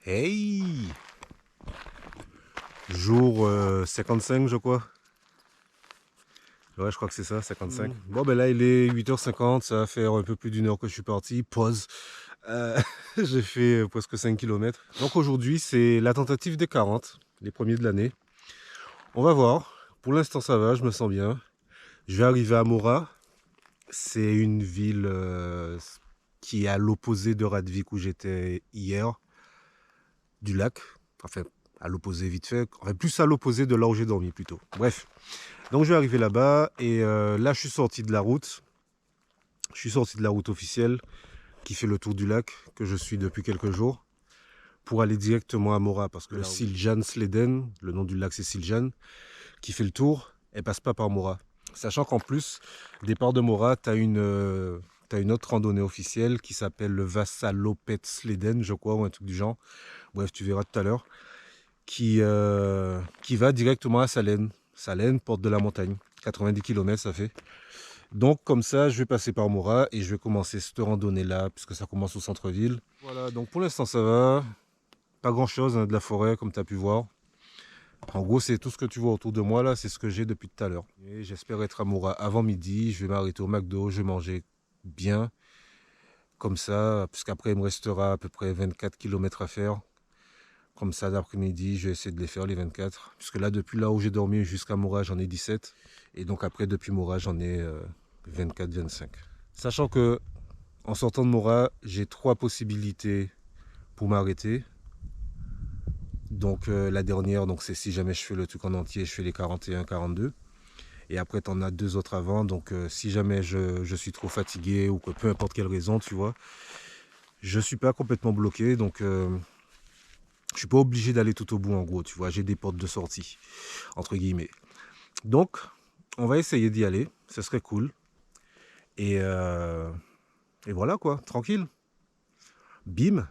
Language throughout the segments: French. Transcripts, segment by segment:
Hey! Jour 55 je crois. Ouais, je crois que c'est ça, 55. Bon ben là il est 8h50, ça va faire un peu plus d'une heure que je suis parti. Pause. J'ai fait presque 5 km. Donc aujourd'hui c'est la tentative des 40, les premiers de l'année. On va voir. Pour l'instant ça va, je me sens bien. Je vais arriver à Mora. C'est une ville qui est à l'opposé de Radvik où j'étais hier. Du lac. Enfin, à l'opposé vite fait. Enfin, plus à l'opposé de là où j'ai dormi plutôt. Bref. Donc je vais arriver là-bas et là je suis sorti de la route. Je suis sorti de la route officielle qui fait le tour du lac que je suis depuis quelques jours pour aller directement à Mora parce que le Siljan Sleden, le nom du lac c'est Siljan, qui fait le tour, elle passe pas par Mora. Sachant qu'en plus, départ de Mora, tu as une autre randonnée officielle qui s'appelle le Vassalopet Sleden, je crois, ou un truc du genre. Bref, tu verras tout à l'heure. Qui va directement à Salène. Salène, porte de la montagne. 90 km ça fait. Donc comme ça, je vais passer par Mora et je vais commencer cette randonnée là, puisque ça commence au centre-ville. Voilà, donc pour l'instant ça va. Pas grand chose, hein, de la forêt comme tu as pu voir. En gros, c'est tout ce que tu vois autour de moi là, c'est ce que j'ai depuis tout à l'heure. Et j'espère être à Mora avant midi. Je vais m'arrêter au McDo, je vais manger bien. Comme ça, puisqu'après il me restera à peu près 24 km à faire. Comme ça, d'après-midi, je vais essayer de les faire les 24. Puisque là, depuis là où j'ai dormi jusqu'à Mora, j'en ai 17. Et donc après, depuis Mora, j'en ai 24-25. Sachant que en sortant de Mora, j'ai 3 possibilités pour m'arrêter. Donc la dernière, donc c'est si jamais je fais le truc en entier, je fais les 41, 42. Et après, tu en as 2 autres avant. Donc si jamais je suis trop fatigué ou que peu importe quelle raison, tu vois, je suis pas complètement bloqué. Donc je suis pas obligé d'aller tout au bout en gros, tu vois, j'ai des portes de sortie, entre guillemets. Donc, on va essayer d'y aller, ce serait cool. Et voilà quoi, tranquille. Bim.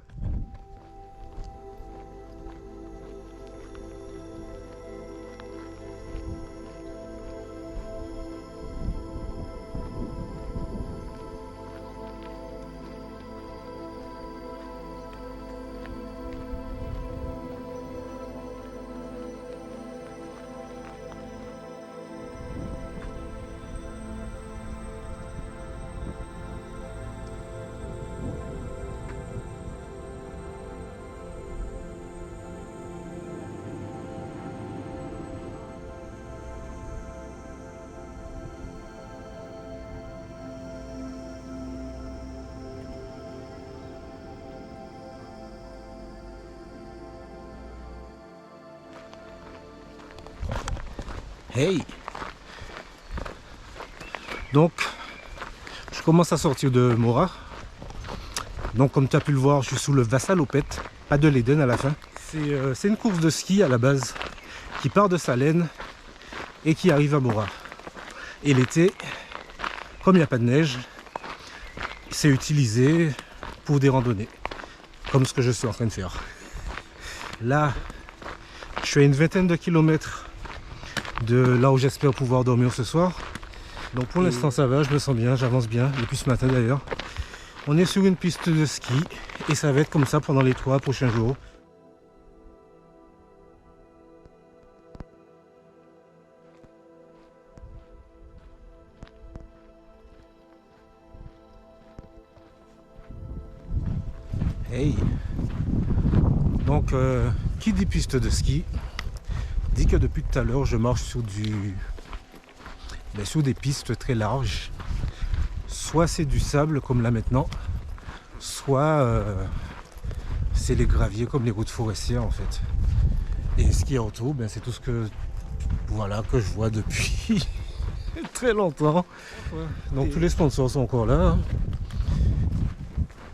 Hey. Donc, je commence à sortir de Mora. Donc, comme tu as pu le voir, je suis sous le Vassalopet, pas de l'Eden à la fin. C'est une course de ski à la base qui part de Salène et qui arrive à Mora. Et l'été, comme il n'y a pas de neige, c'est utilisé pour des randonnées, comme ce que je suis en train de faire. Là, je suis à une vingtaine de kilomètres de là où j'espère pouvoir dormir ce soir. Donc pour l'instant ça va, je me sens bien, j'avance bien, depuis ce matin d'ailleurs. On est sur une piste de ski et ça va être comme ça pendant les 3 prochains jours. Hey. Donc qui dit piste de ski dit que depuis tout à l'heure je marche sur sur des pistes très larges. Soit c'est du sable comme là maintenant, soit c'est les graviers comme les routes forestières en fait. Et ce qui est autour, c'est tout ce que que je vois depuis très longtemps. Donc tous les sponsors sont encore là hein,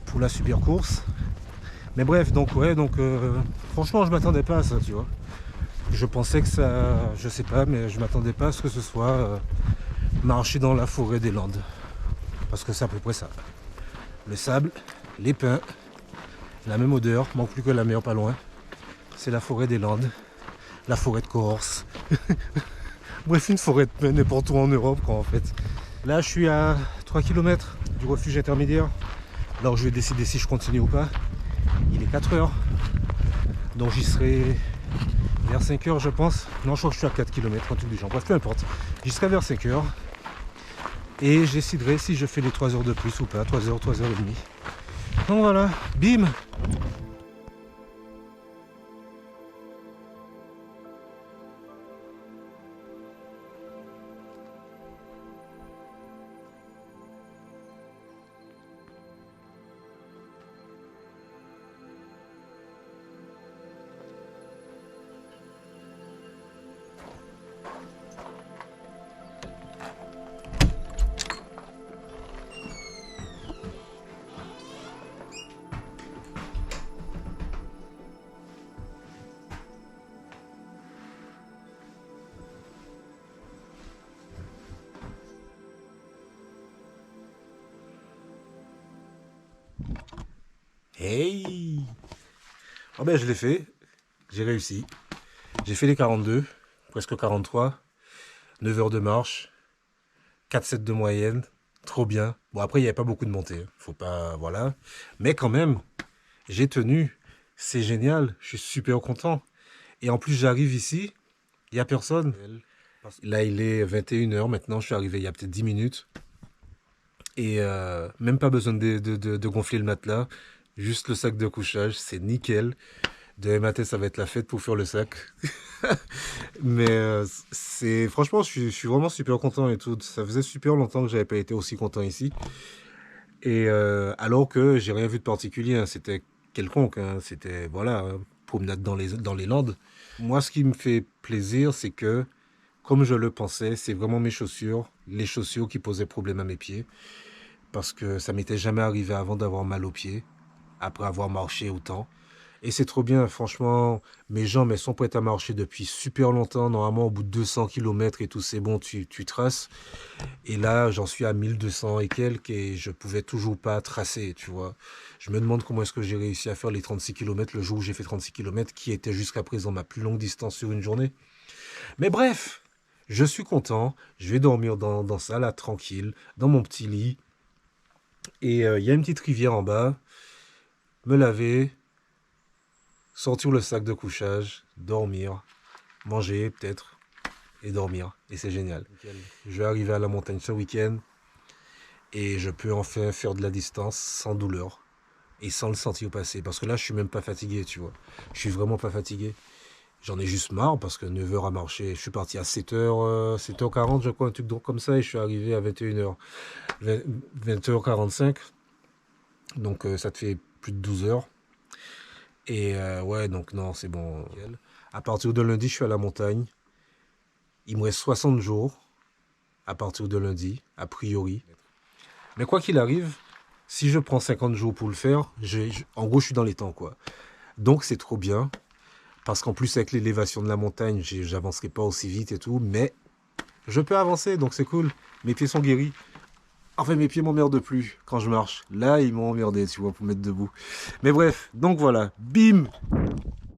pour la super course. Mais bref, donc franchement je m'attendais pas à ça, tu vois. Je pensais que ça, je sais pas, mais je m'attendais pas à ce que ce soit marcher dans la forêt des Landes. Parce que c'est à peu près ça. Le sable, les pins, la même odeur, manque plus que la mer pas loin. C'est la forêt des Landes, la forêt de Corse. Bref, une forêt de pins n'importe où en Europe quoi en fait. Là je suis à 3 km du refuge intermédiaire. Alors je vais décider si je continue ou pas. Il est 4 heures. Donc j'y serai vers 5 heures, je pense. Non, je crois que je suis à 4 km, un truc du genre. Bref, peu importe. J'y serai vers 5 heures. Et je déciderai si je fais les 3 heures de plus ou pas. 3 heures, 3 heures et demie. Donc voilà, bim. Hey! Oh ben je l'ai fait, j'ai réussi. J'ai fait les 42, presque 43, 9 heures de marche, 4,7 de moyenne, trop bien. Bon après il n'y avait pas beaucoup de montée, faut pas, voilà. Mais quand même, j'ai tenu, c'est génial, je suis super content. Et en plus j'arrive ici, il n'y a personne. Là il est 21 heures maintenant, je suis arrivé il y a peut-être 10 minutes. Et même pas besoin de gonfler le matelas, juste le sac de couchage, c'est nickel. Demain matin, ça va être la fête pour faire le sac. Mais c'est franchement, je suis vraiment super content et tout. Ça faisait super longtemps que j'avais pas été aussi content ici. Et alors que j'ai rien vu de particulier, hein. C'était quelconque, hein. C'était voilà, hein, promenade dans les Landes. Moi, ce qui me fait plaisir, c'est que, comme je le pensais, c'est vraiment mes chaussures, les chaussures qui posaient problème à mes pieds. Parce que ça m'était jamais arrivé avant d'avoir mal aux pieds, après avoir marché autant. Et c'est trop bien, franchement, mes jambes, elles sont prêtes à marcher depuis super longtemps. Normalement, au bout de 200 km et tout, c'est bon, tu traces. Et là, j'en suis à 1200 et quelques et je pouvais toujours pas tracer, tu vois. Je me demande comment est-ce que j'ai réussi à faire les 36 km le jour où j'ai fait 36 km, qui était jusqu'à présent ma plus longue distance sur une journée. Mais bref, je suis content. Je vais dormir dans ça, là, tranquille, dans mon petit lit. Et il y a une petite rivière en bas. Me laver, sortir le sac de couchage, dormir, manger peut-être, et dormir. Et c'est génial. Nickel. Je vais arriver à la montagne ce week-end et je peux enfin faire de la distance sans douleur et sans le sentir passer. Parce que là, je suis même pas fatigué, tu vois. Je suis vraiment pas fatigué. J'en ai juste marre parce que 9 heures à marcher. Je suis parti à 7h, 7h40, je crois, un truc comme ça, et je suis arrivé à 21h. 20h45. Donc ça te fait plus de 12 heures. Et ouais, donc non, c'est bon. À partir de lundi, je suis à la montagne. Il me reste 60 jours à partir de lundi, a priori. Mais quoi qu'il arrive, si je prends 50 jours pour le faire, en gros, je suis dans les temps, quoi. Donc c'est trop bien. Parce qu'en plus, avec l'élévation de la montagne, j'avancerai pas aussi vite et tout. Mais je peux avancer, donc c'est cool. Mes pieds sont guéris. Enfin, mes pieds m'emmerdent plus quand je marche. Là, ils m'ont emmerdé, tu vois, pour me mettre debout. Mais bref, donc voilà. Bim!